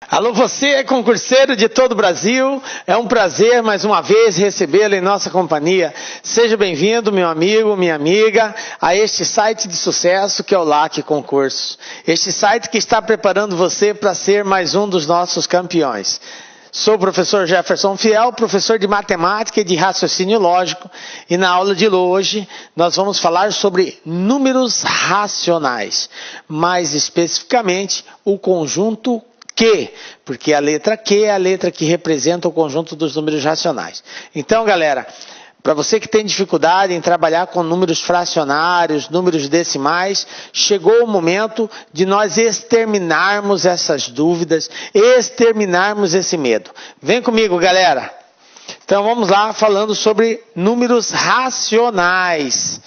Alô, você, concurseiro de todo o Brasil, é um prazer mais uma vez recebê-lo em nossa companhia. Seja bem-vindo, meu amigo, minha amiga, a este site de sucesso que é o LAC Concursos. Este site que está preparando você para ser mais um dos nossos campeões. Sou o professor Jefferson Fiel, professor de matemática e de raciocínio lógico, e na aula de hoje nós vamos falar sobre números racionais, mais especificamente o conjunto Q, porque a letra Q é a letra que representa o conjunto dos números racionais. Então, galera, para você que tem dificuldade em trabalhar com números fracionários, números decimais, chegou o momento de nós exterminarmos essas dúvidas, exterminarmos esse medo. Vem comigo, galera. Então, vamos lá falando sobre números racionais.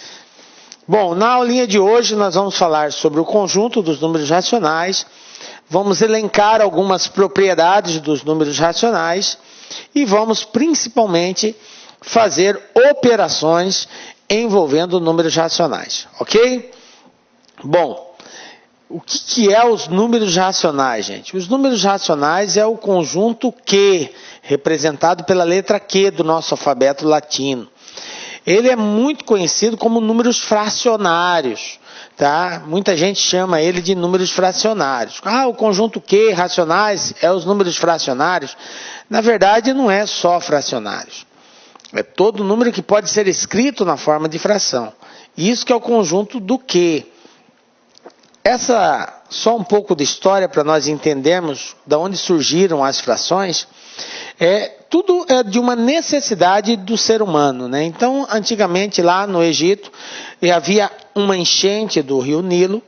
Bom, na aulinha de hoje nós vamos falar sobre o conjunto dos números racionais. Vamos elencar algumas propriedades dos números racionais e vamos principalmente fazer operações envolvendo números racionais, ok? Bom, o que é os números racionais, gente? Os números racionais é o conjunto Q, representado pela letra Q do nosso alfabeto latino. Ele é muito conhecido como números fracionários. Tá? Muita gente chama ele de números fracionários. O conjunto Q, racionais, é os números fracionários. Na verdade, não é só fracionários. É todo número que pode ser escrito na forma de fração. Isso que é o conjunto do Q. Só um pouco de história para nós entendermos de onde surgiram as frações. Tudo é de uma necessidade do ser humano, né? Então, antigamente lá no Egito, havia uma enchente do rio Nilo,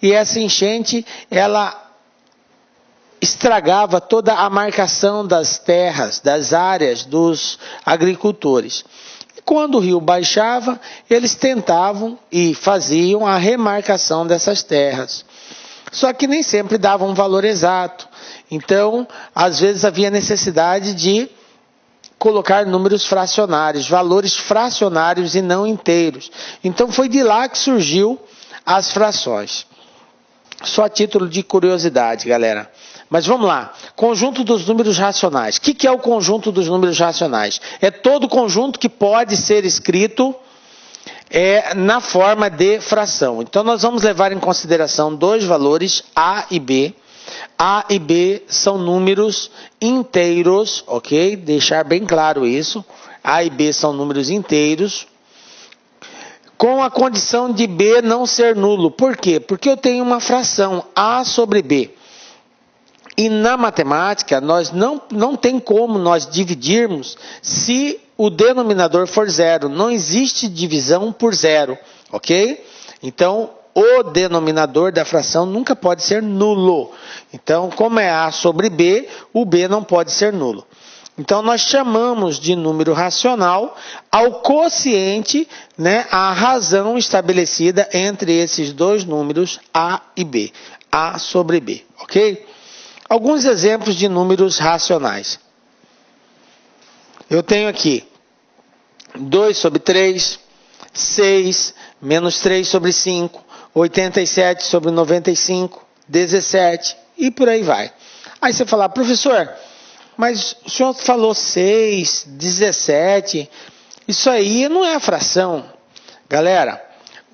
e essa enchente, ela estragava toda a marcação das terras, das áreas dos agricultores. E quando o rio baixava, eles tentavam e faziam a remarcação dessas terras. Só que nem sempre davam um valor exato. Então, às vezes havia necessidade de colocar números fracionários, valores fracionários e não inteiros. Então, foi de lá que surgiu as frações. Só a título de curiosidade, galera. Mas vamos lá. Conjunto dos números racionais. O que é o conjunto dos números racionais? É todo conjunto que pode ser escrito na forma de fração. Então, nós vamos levar em consideração dois valores, A e B. A e B são números inteiros, ok? Deixar bem claro isso. A e B são números inteiros, com a condição de B não ser nulo. Por quê? Porque eu tenho uma fração A sobre B. E na matemática, nós não tem como nós dividirmos se o denominador for zero. Não existe divisão por zero, ok? Então, o denominador da fração nunca pode ser nulo. Então, como é A sobre B, o B não pode ser nulo. Então, nós chamamos de número racional ao quociente, né, a razão estabelecida entre esses dois números A e B. A sobre B, ok? Alguns exemplos de números racionais. Eu tenho aqui 2 sobre 3, 6, menos 3 sobre 5, 87 sobre 95, 17 e por aí vai. Aí você fala, professor, mas o senhor falou 6, 17, isso aí não é fração. Galera,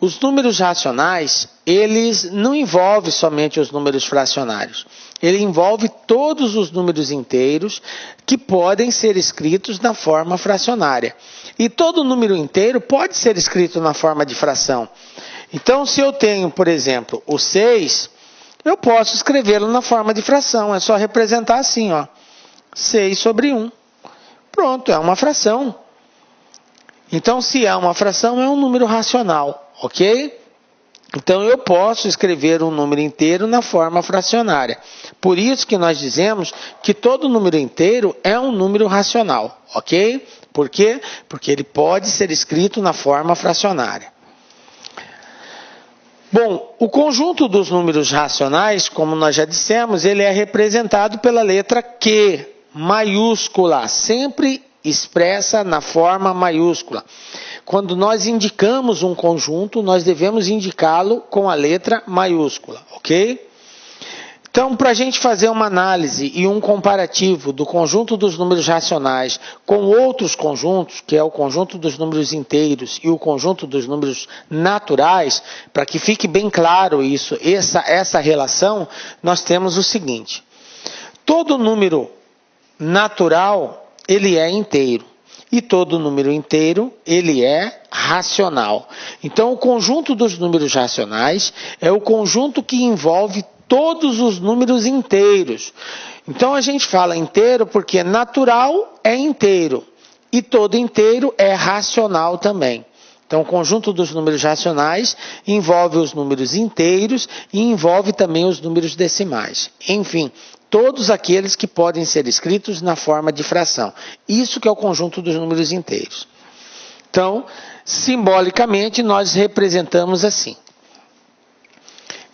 os números racionais, eles não envolvem somente os números fracionários. Ele envolve todos os números inteiros que podem ser escritos na forma fracionária. E todo número inteiro pode ser escrito na forma de fração. Então, se eu tenho, por exemplo, o 6, eu posso escrevê-lo na forma de fração. É só representar assim, ó. 6 sobre 1. Pronto, é uma fração. Então, se é uma fração, é um número racional, ok? Então, eu posso escrever um número inteiro na forma fracionária. Por isso que nós dizemos que todo número inteiro é um número racional, ok? Por quê? Porque ele pode ser escrito na forma fracionária. Bom, o conjunto dos números racionais, como nós já dissemos, ele é representado pela letra Q, maiúscula, sempre expressa na forma maiúscula. Quando nós indicamos um conjunto, nós devemos indicá-lo com a letra maiúscula, ok? Então, para a gente fazer uma análise e um comparativo do conjunto dos números racionais com outros conjuntos, que é o conjunto dos números inteiros e o conjunto dos números naturais, para que fique bem claro isso, essa relação, nós temos o seguinte: todo número natural, ele é inteiro. E todo número inteiro, ele é racional. Então, o conjunto dos números racionais é o conjunto que envolve todos os números inteiros. Então, a gente fala inteiro porque natural é inteiro. E todo inteiro é racional também. Então, o conjunto dos números racionais envolve os números inteiros e envolve também os números decimais. Enfim, todos aqueles que podem ser escritos na forma de fração. Isso que é o conjunto dos números inteiros. Então, simbolicamente, nós representamos assim.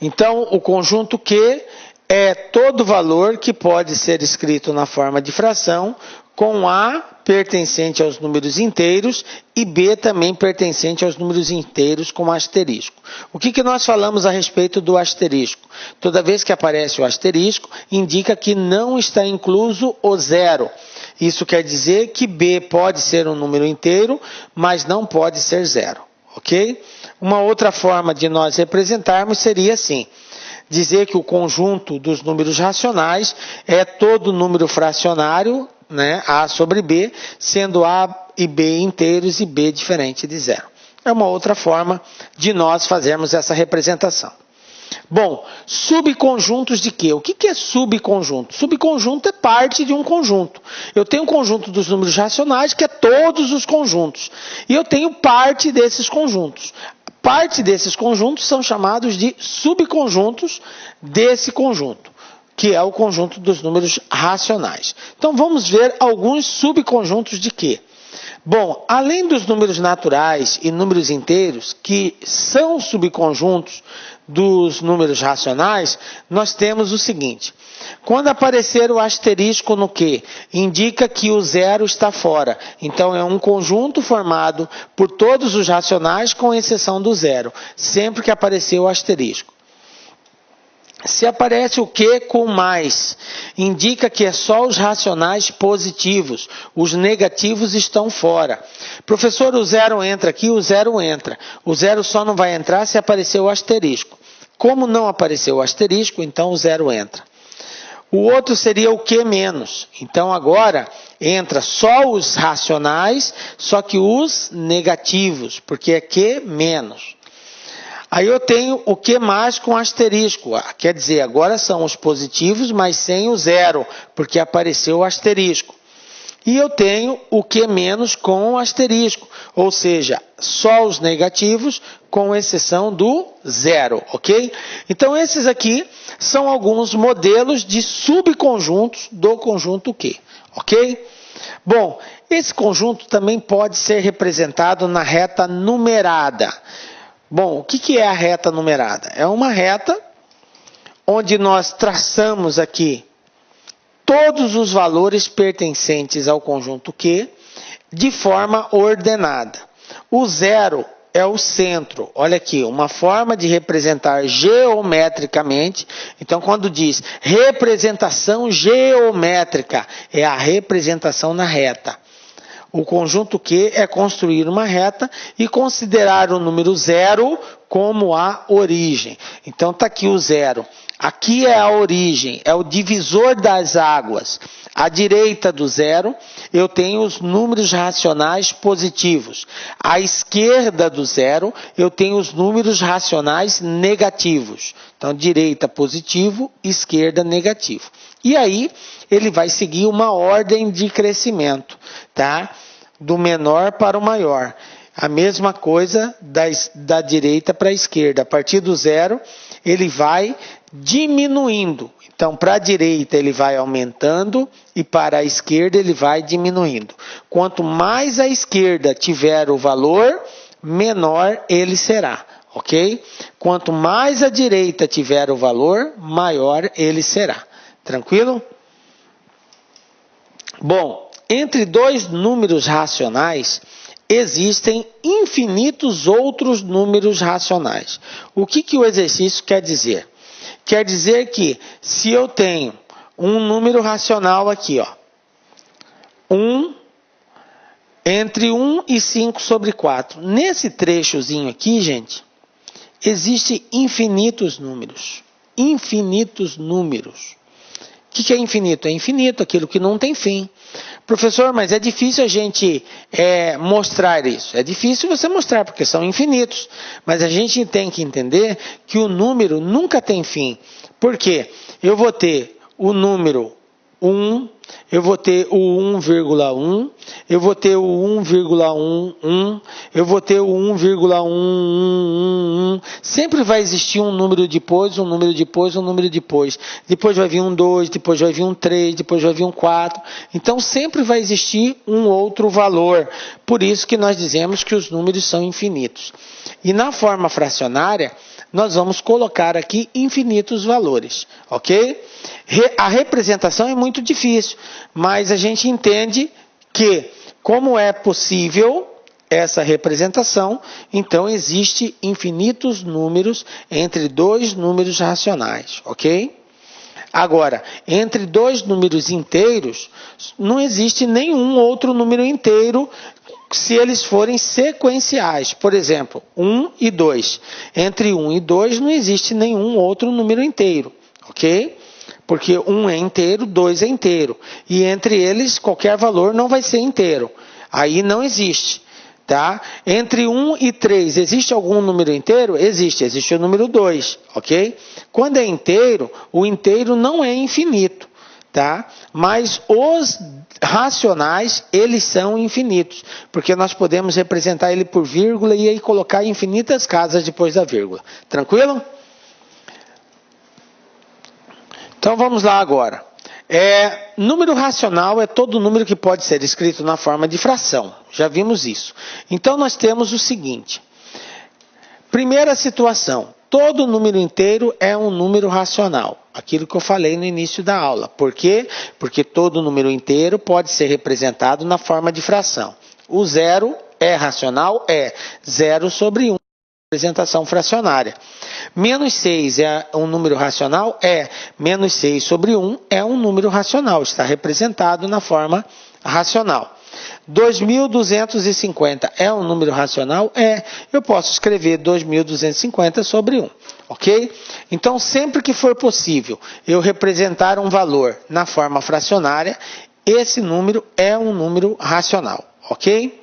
Então, o conjunto Q é todo valor que pode ser escrito na forma de fração, com A pertencente aos números inteiros e B também pertencente aos números inteiros com asterisco. O que nós falamos a respeito do asterisco? Toda vez que aparece o asterisco, indica que não está incluso o zero. Isso quer dizer que B pode ser um número inteiro, mas não pode ser zero. Ok? Uma outra forma de nós representarmos seria assim: dizer que o conjunto dos números racionais é todo número fracionário, né, A sobre B, sendo A e B inteiros e B diferente de zero. É uma outra forma de nós fazermos essa representação. Bom, subconjuntos de quê? O que é subconjunto? Subconjunto é parte de um conjunto. Eu tenho um conjunto dos números racionais, que é todos os conjuntos. E eu tenho parte desses conjuntos. Parte desses conjuntos são chamados de subconjuntos desse conjunto, que é o conjunto dos números racionais. Então, vamos ver alguns subconjuntos de quê? Bom, além dos números naturais e números inteiros, que são subconjuntos dos números racionais, nós temos o seguinte: quando aparecer o asterisco no Q, indica que o zero está fora. Então, é um conjunto formado por todos os racionais, com exceção do zero, sempre que aparecer o asterisco. Se aparece o Q com mais, indica que é só os racionais positivos, os negativos estão fora. Professor, o zero entra aqui? O zero entra. O zero só não vai entrar se aparecer o asterisco. Como não apareceu o asterisco, então o zero entra. O outro seria o Q menos. Então agora entra só os racionais, só que os negativos, porque é Q menos. Aí eu tenho o Q mais com asterisco, quer dizer, agora são os positivos, mas sem o zero, porque apareceu o asterisco. E eu tenho o Q menos com asterisco, ou seja, só os negativos, com exceção do zero, ok? Então esses aqui são alguns modelos de subconjuntos do conjunto Q, ok? Bom, esse conjunto também pode ser representado na reta numerada. Bom, o que é a reta numerada? É uma reta onde nós traçamos aqui todos os valores pertencentes ao conjunto Q de forma ordenada. O zero é o centro. Olha aqui, uma forma de representar geometricamente. Então, quando diz representação geométrica, é a representação na reta. O conjunto Q é construir uma reta e considerar o número zero como a origem. Então está aqui o zero. Aqui é a origem, é o divisor das águas. À direita do zero, eu tenho os números racionais positivos. À esquerda do zero, eu tenho os números racionais negativos. Então, direita positivo, esquerda negativo. E aí, ele vai seguir uma ordem de crescimento, tá? Do menor para o maior. A mesma coisa da direita para a esquerda. A partir do zero, ele vai diminuindo. Então, para a direita, ele vai aumentando e para a esquerda, ele vai diminuindo. Quanto mais a esquerda tiver o valor, menor ele será. Ok? Quanto mais a direita tiver o valor, maior ele será. Tranquilo? Bom, entre dois números racionais, existem infinitos outros números racionais. O que o exercício quer dizer? Quer dizer que se eu tenho um número racional aqui, ó, 1 entre 1 e 5 sobre 4. Nesse trechozinho aqui, gente, existem infinitos números. Infinitos números. O que é infinito? É infinito, aquilo que não tem fim. Professor, mas é difícil a gente mostrar isso. É difícil você mostrar, porque são infinitos. Mas a gente tem que entender que o número nunca tem fim. Por quê? Eu vou ter o número 1, eu vou ter o 1,1, eu vou ter o 1,11, eu vou ter o 1,111. Sempre vai existir um número depois, um número depois, um número depois. Depois vai vir um 2, depois vai vir um 3, depois vai vir um 4. Então sempre vai existir um outro valor. Por isso que nós dizemos que os números são infinitos. E na forma fracionária, nós vamos colocar aqui infinitos valores, ok? A representação é muito difícil, mas a gente entende que, como é possível essa representação, então existe infinitos números entre dois números racionais, ok? Agora, entre dois números inteiros, não existe nenhum outro número inteiro se eles forem sequenciais. Por exemplo, 1 e 2. Entre 1 e 2 não existe nenhum outro número inteiro, ok? Porque 1 é inteiro, 2 é inteiro. E entre eles, qualquer valor não vai ser inteiro. Aí não existe. Tá? Entre 1 e 3, existe algum número inteiro? Existe o número 2, ok? Quando é inteiro, o inteiro não é infinito, tá? Mas os racionais, eles são infinitos, porque nós podemos representar ele por vírgula e aí colocar infinitas casas depois da vírgula. Tranquilo? Então vamos lá agora. Número racional é todo número que pode ser escrito na forma de fração. Já vimos isso. Então nós temos o seguinte. Primeira situação. Todo número inteiro é um número racional. Aquilo que eu falei no início da aula. Por quê? Porque todo número inteiro pode ser representado na forma de fração. O zero é racional? É. 0 sobre 1. Representação fracionária. Menos 6 é um número racional? É. Menos 6 sobre 1 é um número racional. Está representado na forma racional. 2.250 é um número racional? É. Eu posso escrever 2.250 sobre 1. Ok? Então, sempre que for possível eu representar um valor na forma fracionária, esse número é um número racional. Ok?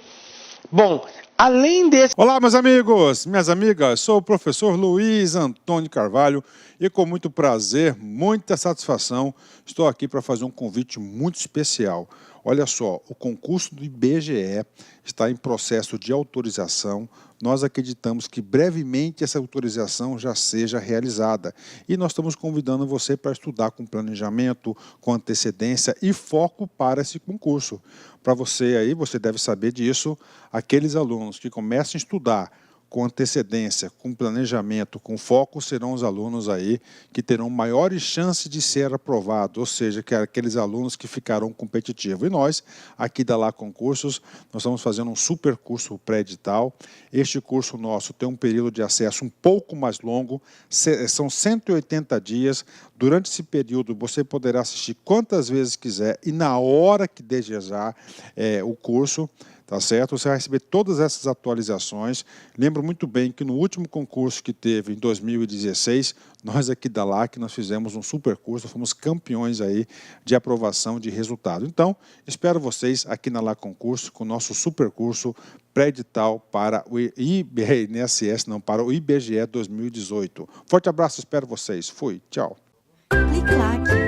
Bom, além desse... Olá, meus amigos, minhas amigas, sou o professor Luiz Antônio Carvalho e com muito prazer, muita satisfação, estou aqui para fazer um convite muito especial. Olha só, o concurso do IBGE está em processo de autorização. Nós acreditamos que brevemente essa autorização já seja realizada. E nós estamos convidando você para estudar com planejamento, com antecedência e foco para esse concurso. Para você aí, você deve saber disso, aqueles alunos que começam a estudar com antecedência, com planejamento, com foco, serão os alunos aí que terão maiores chances de ser aprovados, ou seja, que aqueles alunos que ficarão competitivos. E nós, aqui da Lá Concursos, nós estamos fazendo um super curso pré-edital. Este curso nosso tem um período de acesso um pouco mais longo, são 180 dias. Durante esse período, você poderá assistir quantas vezes quiser e na hora que desejar o curso. Tá certo? Você vai receber todas essas atualizações. Lembro muito bem que no último concurso que teve em 2016, nós aqui da LAC, nós fizemos um super curso, fomos campeões aí de aprovação de resultado. Então, espero vocês aqui na LAC Concurso com o nosso super curso pré-edital para o INSS, não, para o IBGE 2018. Forte abraço, espero vocês. Fui, tchau. Clique lá.